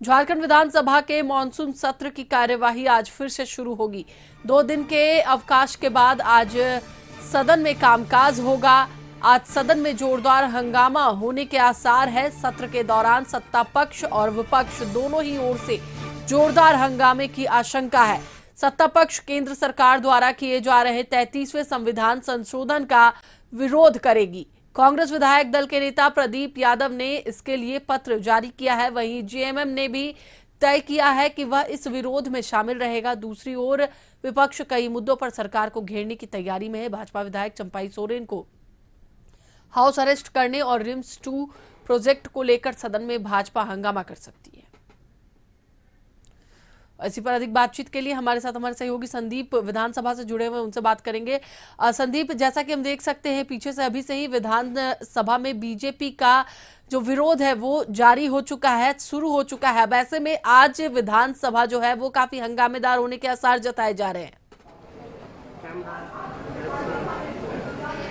झारखंड विधानसभा के मॉनसून सत्र की कार्यवाही आज फिर से शुरू होगी। 2 दिन के अवकाश के बाद आज सदन में कामकाज होगा। आज सदन में जोरदार हंगामा होने के आसार है। सत्र के दौरान सत्ता पक्ष और विपक्ष दोनों ही ओर से जोरदार हंगामे की आशंका है। सत्ता पक्ष केंद्र सरकार द्वारा किए जा रहे 33वें संविधान संशोधन का विरोध करेगी। कांग्रेस विधायक दल के नेता प्रदीप यादव ने इसके लिए पत्र जारी किया है। वहीं जेएमएम ने भी तय किया है कि वह इस विरोध में शामिल रहेगा। दूसरी ओर विपक्ष कई मुद्दों पर सरकार को घेरने की तैयारी में है। भाजपा विधायक चंपाई सोरेन को हाउस अरेस्ट करने और रिम्स 2 प्रोजेक्ट को लेकर सदन में भाजपा हंगामा कर सकती है। इसी पर अधिक बातचीत के लिए हमारे साथ हमारे सहयोगी संदीप विधानसभा से जुड़े हुए, उनसे बात करेंगे। संदीप, जैसा कि हम देख सकते हैं पीछे से अभी से ही विधानसभा में बीजेपी का जो विरोध है वो जारी हो चुका है, शुरू हो चुका है। ऐसे में आज विधानसभा जो है वो काफी हंगामेदार होने के आसार जताए जा रहे हैं।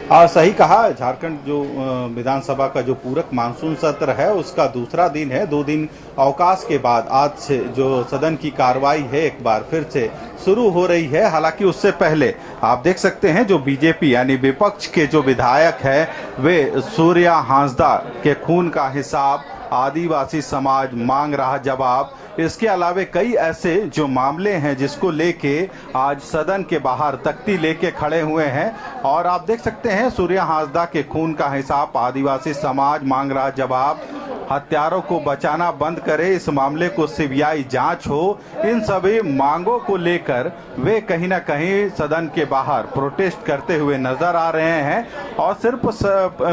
सही कहा। झारखंड जो विधानसभा का जो पूरक मानसून सत्र है उसका दूसरा दिन है। 2 दिन अवकाश के बाद आज से जो सदन की कार्रवाई है एक बार फिर से शुरू हो रही है। हालांकि उससे पहले आप देख सकते हैं जो बीजेपी यानी विपक्ष के जो विधायक है वे सूर्या हांसदा के खून का हिसाब, आदिवासी समाज मांग रहा जवाब, इसके अलावे कई ऐसे जो मामले हैं जिसको लेके आज सदन के बाहर तख्ती लेके खड़े हुए हैं। और आप देख सकते हैं सूर्या हांसदा के खून का हिसाब, आदिवासी समाज मांग रहा जवाब, हत्यारों को बचाना बंद करे, इस मामले को सीबीआई जांच हो, इन सभी मांगों को लेकर वे कहीं ना कहीं सदन के बाहर प्रोटेस्ट करते हुए नजर आ रहे हैं। और सिर्फ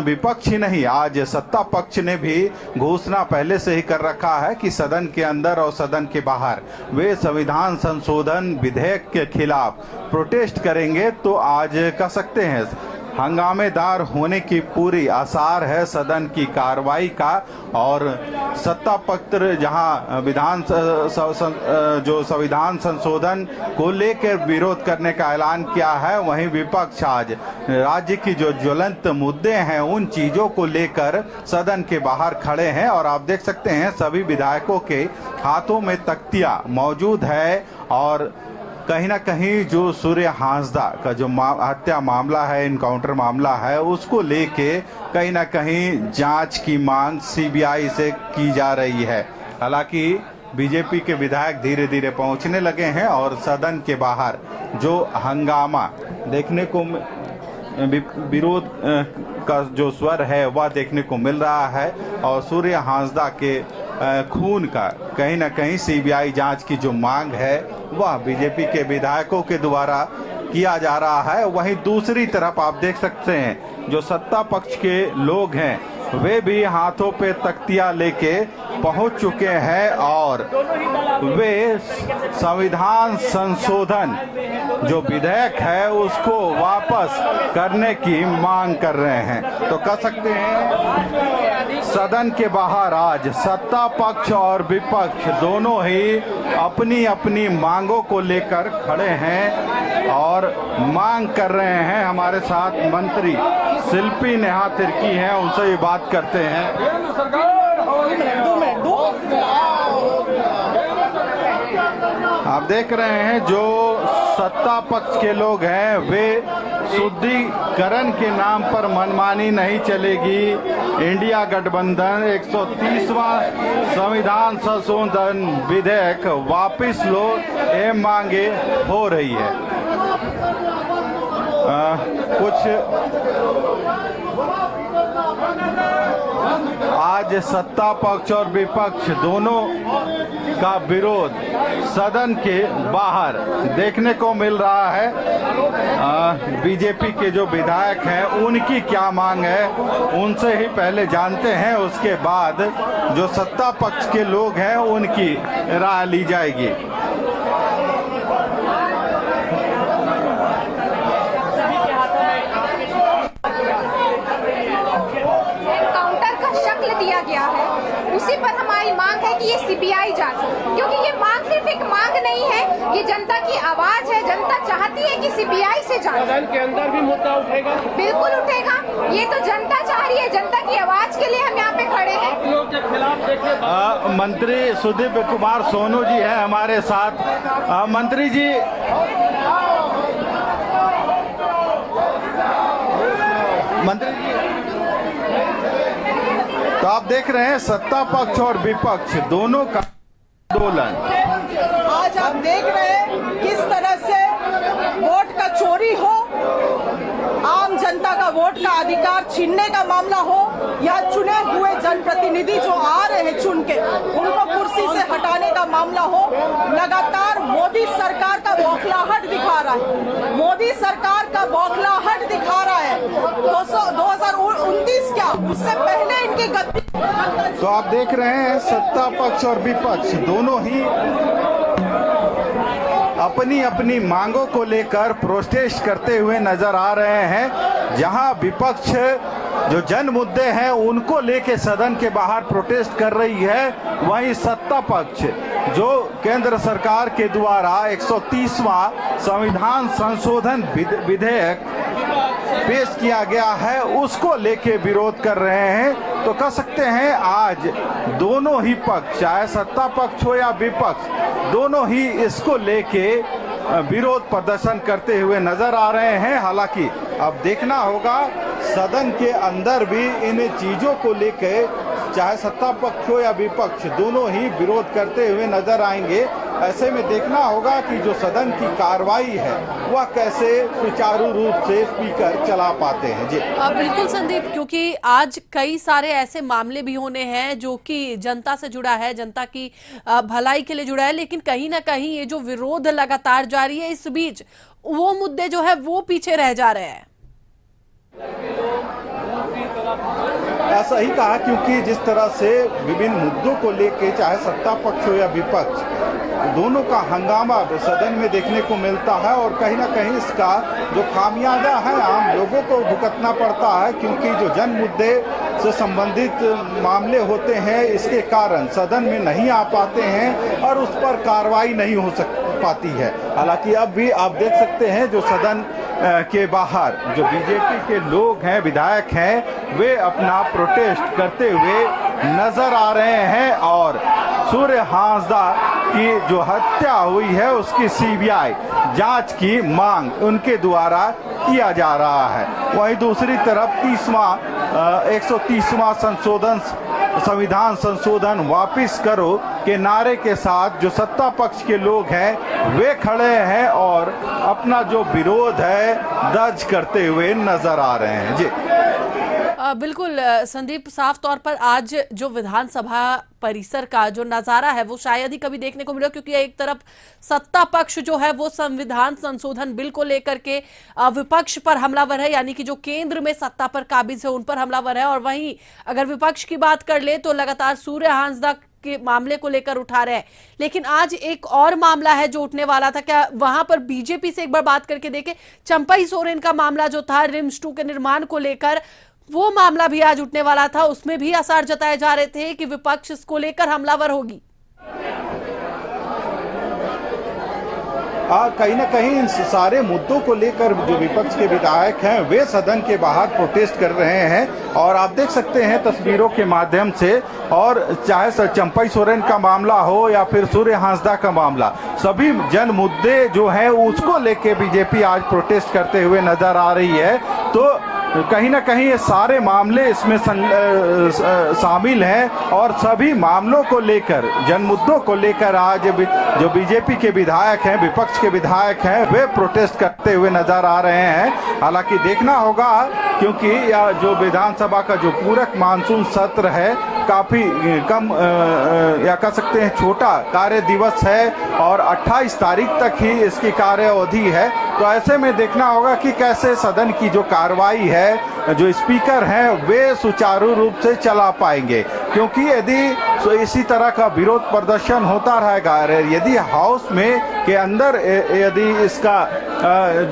विपक्ष ही नहीं, आज सत्ता पक्ष ने भी घोषणा पहले से ही कर रखा है कि सदन के अंदर और सदन के बाहर वे संविधान संशोधन विधेयक के खिलाफ प्रोटेस्ट करेंगे। तो आज कह सकते हैं हंगामेदार होने की पूरी आसार है सदन की कार्रवाई का। और सत्ता पक्ष जहां जो संविधान संशोधन को लेकर विरोध करने का ऐलान किया है, वहीं विपक्ष आज राज्य की जो ज्वलंत मुद्दे हैं उन चीजों को लेकर सदन के बाहर खड़े हैं। और आप देख सकते हैं सभी विधायकों के हाथों में तख्तियां मौजूद है। और कहीं ना कहीं जो सूर्य हांसदा का जो हत्या मामला है, इनकाउंटर मामला है, उसको लेके कहीं ना कहीं जांच की मांग सीबीआई से की जा रही है। हालांकि बीजेपी के विधायक धीरे धीरे पहुंचने लगे हैं और सदन के बाहर जो हंगामा देखने को, विरोध का जो स्वर है वह देखने को मिल रहा है। और सूर्य हांसदा के खून का कहीं ना कहीं सीबीआई जांच की जो मांग है वह बीजेपी के विधायकों के द्वारा किया जा रहा है। वहीं दूसरी तरफ आप देख सकते हैं जो सत्ता पक्ष के लोग हैं वे भी हाथों पे तख्तियां लेके पहुंच चुके हैं और वे संविधान संशोधन जो विधेयक है उसको वापस करने की मांग कर रहे हैं। तो कह सकते हैं सदन के बाहर आज सत्ता पक्ष और विपक्ष दोनों ही अपनी अपनी मांगों को लेकर खड़े हैं और मांग कर रहे हैं। हमारे साथ मंत्री शिल्पी नेहा तिर्की हैं, उनसे भी बात करते हैं। आप देख रहे हैं जो सत्ता पक्ष के लोग हैं वे शुद्धिकरण के नाम पर मनमानी नहीं चलेगी, इंडिया गठबंधन 130वां संविधान संशोधन विधेयक वापस लो, ये मांगे हो रही है। आज सत्ता पक्ष और विपक्ष दोनों का विरोध सदन के बाहर देखने को मिल रहा है। बीजेपी के जो विधायक हैं उनकी क्या मांग है उनसे ही पहले जानते हैं, उसके बाद जो सत्ता पक्ष के लोग हैं उनकी राय ली जाएगी। दिया गया है, उसी पर हमारी मांग है कि ये सीबीआई जांच हो, क्योंकि ये मांग सिर्फ एक मांग नहीं है, ये जनता की आवाज है। जनता चाहती है कि सीबीआई से जांच। सदन के अंदर भी मुद्दा उठेगा, बिल्कुल उठेगा। ये तो जनता चाह रही है, जनता की आवाज के लिए हम यहाँ पे खड़े हैं। आप लोग के खिलाफ देखिए मंत्री सुदीप कुमार सोनू जी हैं हमारे साथ। मंत्री जी, तो आप देख रहे हैं सत्ता पक्ष और विपक्ष दोनों का आंदोलन। आज आप देख रहे हैं किस तरह से वोट का चोरी हो, आम जनता का वोट का अधिकार छीनने का मामला हो, या चुने हुए जनप्रतिनिधि जो आ रहे हैं चुन के उनको कुर्सी से हटाने का मामला हो। लगातार मोदी सरकार का बौखलाहट दिखा रहा है, मोदी सरकार का बौखलाहट दिखा रहा है। 2029 क्या, उससे पहले इनकी गद्दी। तो आप देख रहे हैं सत्ता पक्ष और विपक्ष दोनों ही अपनी अपनी मांगों को लेकर प्रोटेस्ट करते हुए नजर आ रहे हैं। जहां विपक्ष जो जन मुद्दे हैं उनको लेके सदन के बाहर प्रोटेस्ट कर रही है, वहीं सत्ता पक्ष जो केंद्र सरकार के द्वारा 130वां संविधान संशोधन विधेयक पेश किया गया है उसको लेके विरोध कर रहे हैं। तो कह सकते हैं आज दोनों ही पक्ष, चाहे सत्ता पक्ष हो या विपक्ष, दोनों ही इसको लेके विरोध प्रदर्शन करते हुए नजर आ रहे हैं। हालांकि अब देखना होगा सदन के अंदर भी इन चीजों को लेके चाहे सत्ता पक्ष हो या विपक्ष, दोनों ही विरोध करते हुए नजर आएंगे। ऐसे में देखना होगा कि जो सदन की कार्रवाई है वह कैसे सुचारू रूप से स्पीकर चला पाते हैं। जी बिल्कुल संदीप, क्योंकि आज कई सारे ऐसे मामले भी होने हैं जो कि जनता से जुड़ा है, जनता की भलाई के लिए जुड़ा है, लेकिन कहीं ना कहीं ये जो विरोध लगातार जारी है, इस बीच वो मुद्दे जो है वो पीछे रह जा रहे हैं। ऐसा ही कहा, क्योंकि जिस तरह से विभिन्न मुद्दों को लेके चाहे सत्ता पक्ष हो या विपक्ष, दोनों का हंगामा सदन में देखने को मिलता है और कहीं ना कहीं इसका जो खामियाजा है आम लोगों को भुगतना पड़ता है, क्योंकि जो जन मुद्दे से संबंधित मामले होते हैं इसके कारण सदन में नहीं आ पाते हैं और उस पर कार्रवाई नहीं हो पाती है। हालांकि अब भी आप देख सकते हैं जो सदन के बाहर जो बीजेपी के लोग हैं, विधायक हैं, वे अपना प्रोटेस्ट करते हुए नजर आ रहे हैं और सूर्य हांसदा की जो हत्या हुई है उसकी सीबीआई जांच की मांग उनके द्वारा किया जा रहा है। वहीं दूसरी तरफ 130वां संविधान संशोधन वापिस करो के नारे के साथ जो सत्ता पक्ष के लोग हैं वे खड़े हैं और अपना जो विरोध है दर्ज करते हुए नजर आ रहे हैं। जी बिल्कुल संदीप, साफ तौर पर आज जो विधानसभा परिसर का जो नजारा है वो शायद ही कभी देखने को मिला, क्योंकि एक तरफ सत्ता पक्ष जो है वो संविधान संशोधन बिल को लेकर के विपक्ष पर हमलावर है, यानी कि जो केंद्र में सत्ता पर काबिज है उन पर हमलावर है, और वहीं अगर विपक्ष की बात कर ले तो लगातार सूर्य हांसदा के मामले को लेकर उठा रहे हैं। लेकिन आज एक और मामला है जो उठने वाला था, क्या वहां पर बीजेपी से एक बार बात करके देखे, चंपई सोरेन का मामला जो था रिम्स 2 के निर्माण को लेकर, वो मामला भी आज उठने वाला था, उसमें भी आसार जताए जा रहे थे कि विपक्ष इसको लेकर हमलावर होगी। कहीं ना कहीं इन सारे मुद्दों को लेकर जो विपक्ष के विधायक हैं वे सदन के बाहर प्रोटेस्ट कर रहे हैं और आप देख सकते हैं तस्वीरों के माध्यम से, और चाहे चंपई सोरेन का मामला हो या फिर सूर्य हांसदा का मामला, सभी जन मुद्दे जो हैं उसको लेके बीजेपी आज प्रोटेस्ट करते हुए नजर आ रही है। तो कहीं ना कहीं ये सारे मामले इसमें शामिल हैं और सभी मामलों को लेकर, जन मुद्दों को लेकर आज जो बीजेपी के विधायक हैं, विपक्ष के विधायक हैं, वे प्रोटेस्ट करते हुए नजर आ रहे हैं। हालांकि देखना होगा, क्योंकि जो विधानसभा का जो पूरक मानसून सत्र है काफी कम या कह सकते हैं छोटा कार्य दिवस है और 28 तारीख तक ही इसकी कार्य अवधि है। तो ऐसे में देखना होगा कि कैसे सदन की जो कार्रवाई है, जो स्पीकर हैं वे सुचारू रूप से चला पाएंगे, क्योंकि यदि इसी तरह का विरोध प्रदर्शन होता रहेगा, यदि हाउस में के अंदर यदि इसका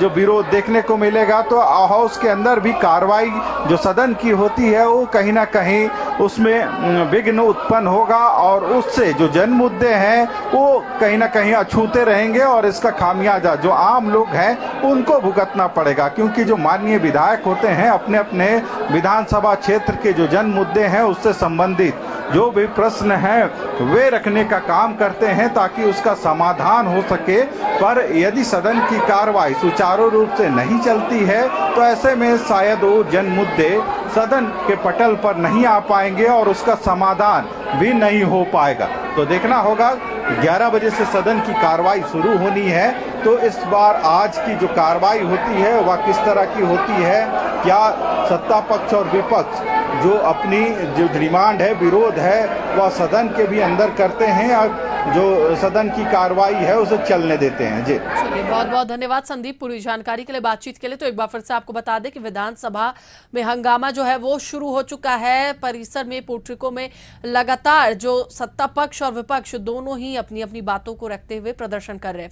जो विरोध देखने को मिलेगा, तो हाउस के अंदर भी कार्रवाई जो सदन की होती है वो कहीं ना कहीं उसमें विघ्न उत्पन्न होगा और उससे जो जन मुद्दे हैं वो कहीं ना कहीं अछूते रहेंगे और इसका खामियाजा जो आम लोग हैं उनको भुगतना पड़ेगा, क्योंकि जो माननीय विधायक होते हैं अपने अपने विधानसभा क्षेत्र के जो जन मुद्दे हैं उससे संबंधित जो भी प्रश्न हैं वे रखने का काम करते हैं ताकि उसका समाधान हो सके। पर यदि सदन की कार्रवाई सुचारू रूप से नहीं चलती है तो ऐसे में शायद वो जन मुद्दे सदन के पटल पर नहीं आ पाएंगे और उसका समाधान भी नहीं हो पाएगा। तो देखना होगा 11 बजे से सदन की कार्रवाई शुरू होनी है, तो इस बार आज की जो कार्रवाई होती है वह किस तरह की होती है, क्या सत्ता पक्ष और विपक्ष जो अपनी जो डिमांड है, विरोध है, वह सदन के भी अंदर करते हैं या जो सदन की कार्रवाई है उसे चलने देते हैं। जी चलिए, बहुत बहुत धन्यवाद संदीप पूरी जानकारी के लिए, बातचीत के लिए। तो एक बार फिर से आपको बता दें कि विधानसभा में हंगामा जो है वो शुरू हो चुका है। परिसर में पोर्ट्रिको में लगातार जो सत्ता पक्ष और विपक्ष दोनों ही अपनी अपनी बातों को रखते हुए प्रदर्शन कर रहे हैं।